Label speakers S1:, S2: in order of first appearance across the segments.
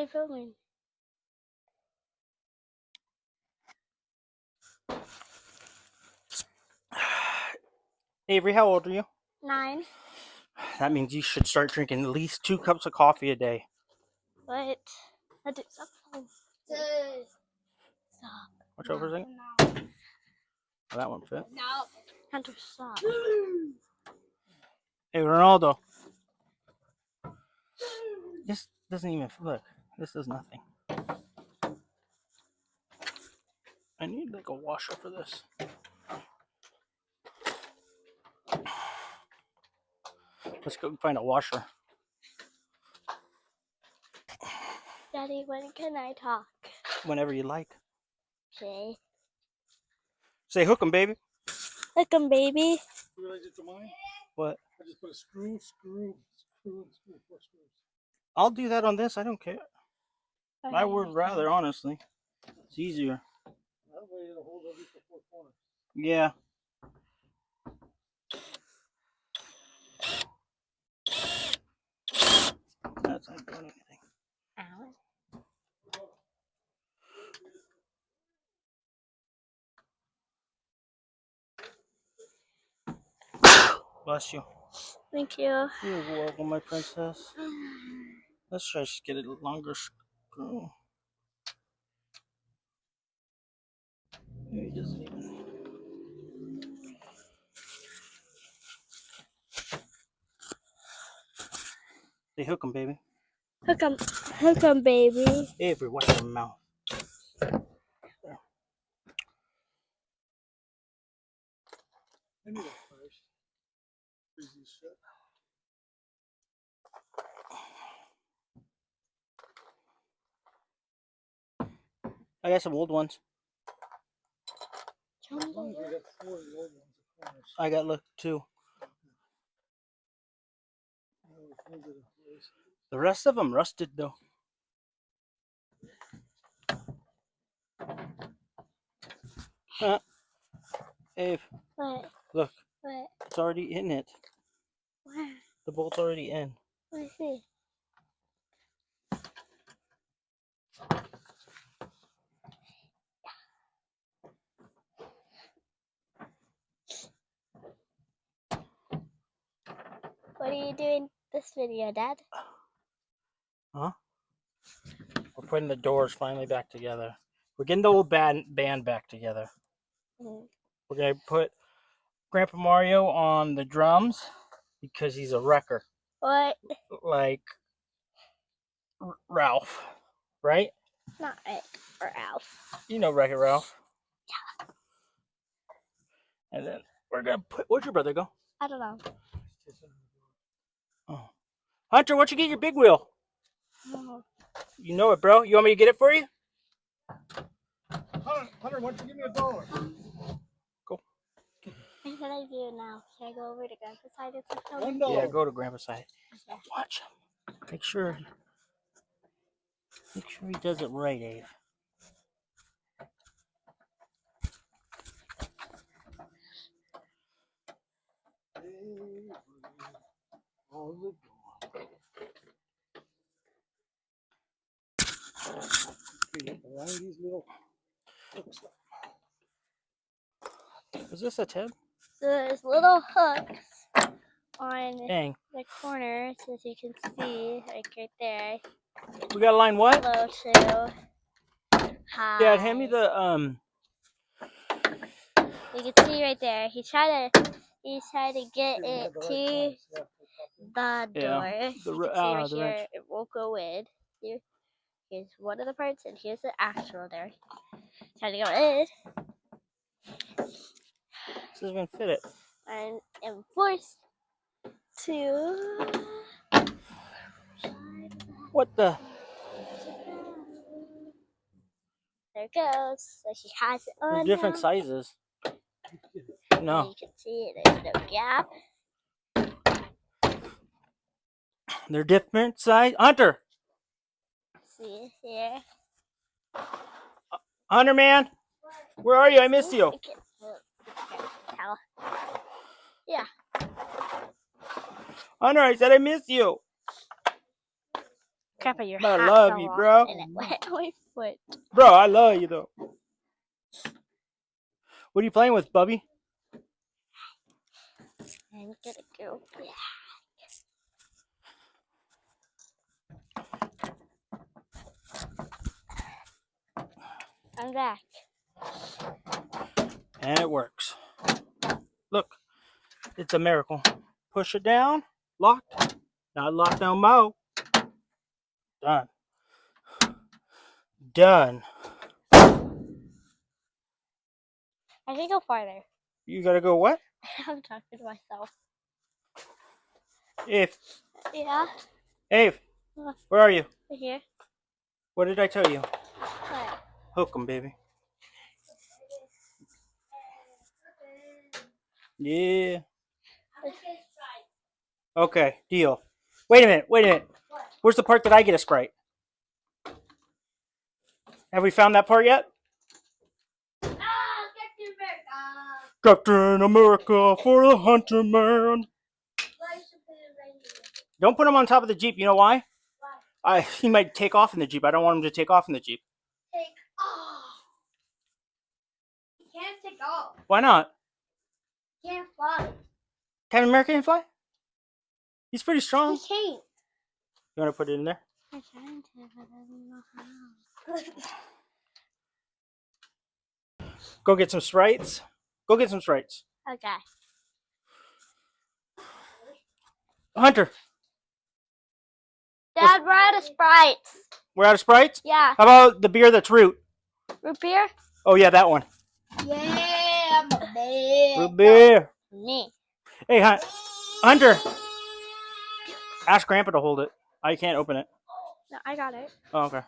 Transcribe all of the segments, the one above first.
S1: Hey, filming.
S2: Avery, how old are you?
S1: 9.
S2: That means you should start drinking at least 2 cups of coffee a day.
S1: What? Stop. Stop.
S2: Watch over a second.
S1: No.
S2: Oh, that one fit.
S1: No. Hunter, stop.
S2: Hey, Ronaldo. This doesn't even look. This does nothing. I need like a washer for this. Let's go find a washer.
S1: Daddy, when can I talk?
S2: Whenever you like.
S1: Okay.
S2: Say hook 'em, baby.
S1: Hook 'em, baby.
S3: What did I do to mine?
S2: What?
S3: I just put a screw, and 4 screws.
S2: I'll do that on this. I don't care.
S1: Okay.
S2: I would rather, honestly. It's easier.
S3: That way it'll hold at least the 4 corners.
S2: Yeah. That's not doing anything.
S1: Ow.
S2: Bless you.
S1: Thank you.
S2: You're welcome, my princess. Let's try to get a longer screw. Maybe it doesn't even. Say hook 'em, baby.
S1: Hook 'em, baby.
S2: Avery, watch your mouth. There.
S3: I need a first. Easy shit.
S2: I got some old ones.
S3: As long as we got 4 of the old ones, the corners.
S2: I got look 2. The rest of them rusted though. Ave,
S1: What?
S2: look.
S1: What?
S2: It's already in it.
S1: Where?
S2: The bolt's already in.
S1: Let me see. What are you doing this video, Dad?
S2: Huh? We're putting the doors finally back together. We're getting the old band back together.
S1: Mm.
S2: We're going to put Grandpa Mario on the drums because he's a wrecker.
S1: What?
S2: Like Ralph, right?
S1: Not Rick or Alf.
S2: You know Wreck-It Ralph. Yeah. And then we're going to put... Where'd your brother go?
S1: I don't know.
S2: Oh. Hunter, why don't you get your big wheel?
S1: No.
S2: You know it, bro. You want me to get it for you?
S3: Hunter, why don't you give me $1?
S2: Go.
S1: What should I do now? Should I go over to Grandpa's side and take them?
S3: $1.
S2: Yeah, go to Grandpa's side.
S1: Okay.
S2: Watch him. Make sure he does it right, Ave.
S3: These little hooks.
S2: Is this a tip?
S1: So there's little hooks on
S2: Dang.
S1: the corners, as you can see, like right there.
S2: We got to line what?
S1: Low to high.
S2: Dad, hand me the
S1: You can see right there. He's trying to get it to the door.
S2: Yeah,
S1: You can see right here, it won't go in. Here's one of the parts, and here's the actual door. Trying to go in.
S2: This doesn't even fit it.
S1: And am forced to.
S2: What the?
S1: There it goes. So she has it on.
S2: They're different
S1: now.
S2: sizes. No.
S1: You can see there's no gap.
S2: They're different size. Hunter!
S1: See here.
S2: Hunter, man! Where are you? I missed you.
S1: Towel. Yeah.
S2: Hunter, I said I missed you.
S1: Crap, your
S2: I
S1: hat
S2: love
S1: fell
S2: you,
S1: off
S2: bro.
S1: and it went on my foot.
S2: Bro, I love you though. What are you playing with, Bubby?
S1: I'm gonna go back. I'm back.
S2: And it works. Look, it's a miracle. Push it down. Locked. Not locked no more. Done. Done.
S1: I can go farther.
S2: You gotta go what?
S1: I'm talking to myself.
S2: Ave.
S1: Yeah.
S2: Ave. Where are you?
S1: Right here.
S2: What did I tell you?
S1: What?
S2: Hook 'em, baby. Yeah. Okay, deal. Wait a minute. Where's the part that I get a Sprite? Have we found that part yet? Captain America for the Hunter Man. Don't put him on top of the Jeep. You know why? He might take off in the Jeep. I don't want him to take off in the Jeep.
S1: Take off. He can't take off.
S2: Why not?
S1: He can't fly.
S2: Captain America can fly? He's pretty strong.
S1: He can't.
S2: You want to put it in there?
S1: I'm trying to, but I don't know how.
S2: Go get some Sprites. Go get some Sprites.
S1: Okay.
S2: Hunter,
S1: Dad, we're out of Sprites.
S2: we're out of Sprites?
S1: Yeah.
S2: How about the beer that's root?
S1: Root beer?
S2: Oh, yeah, that one.
S1: Yeah, I'm a bear.
S2: Root beer.
S1: Me.
S2: Hey, Hunter. Ask Grandpa to hold it. I can't open it.
S1: No, I got it.
S2: Oh, okay.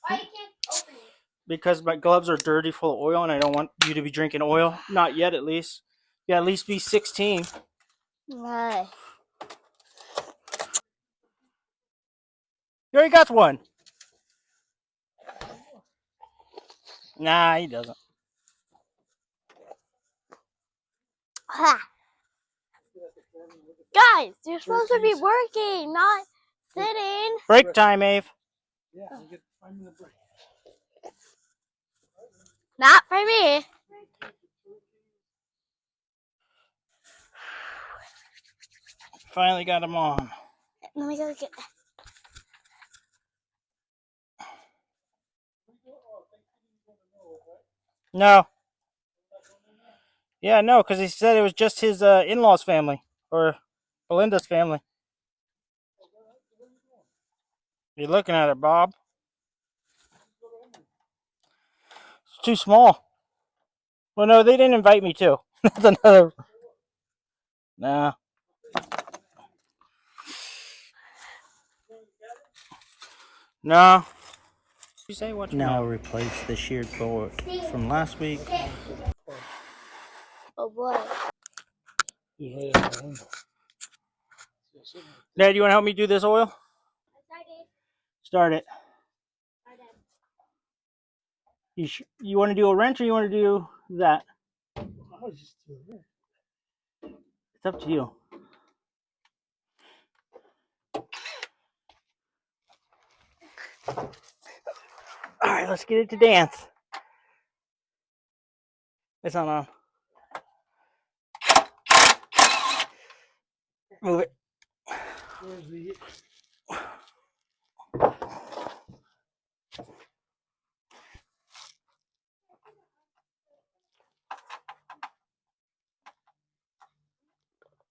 S1: Why you can't open it?
S2: Because my gloves are dirty, full of oil, and I don't want you to be drinking oil. Not yet, at least. Yeah, at least be 16.
S1: Why?
S2: You already got one. Nah, he doesn't.
S1: Ah. Guys, you're supposed to be working, not sitting.
S2: Break time, Ave.
S3: Yeah, I get 5 minute break.
S1: Not for me.
S2: Finally got him on.
S1: Let me go get.
S2: No. Yeah, no, because he said it was just his in-laws' family. Or Belinda's family. You're looking at it, Bob. It's too small. Well, no, they didn't invite me too. That's another. Nah. No. You say what? Now replace the sheared board from last week.
S1: Oh boy.
S2: Dad, you want to help me do this oil? Start it. You want to do a wrench or you want to do that?
S3: I'll just do it.
S2: It's up to you. All right, let's get it to dance. It's not on. Move it.
S3: Where's the...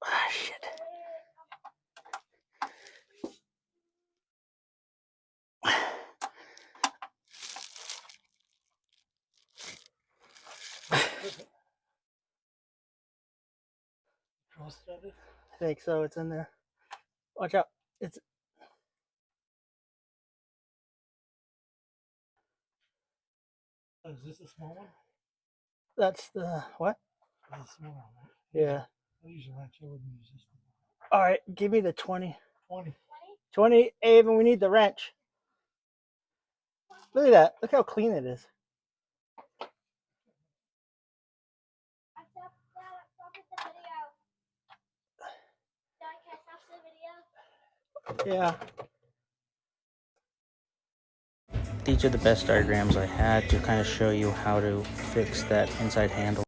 S2: Ah, shit.
S3: cross-threaded?
S2: I think so. It's in there. Watch out. It's.
S3: Oh, is this a small one?
S2: That's the what?
S3: This is a small one, right?
S2: Yeah.
S3: I use a wrench. I wouldn't use this one.
S2: All right, give me the 20.
S3: 20.
S2: 20, Abe, and we need the wrench. Look at that. Look how clean it is. Yeah. these are the best diagrams I had to kind of show you how to fix that inside handle.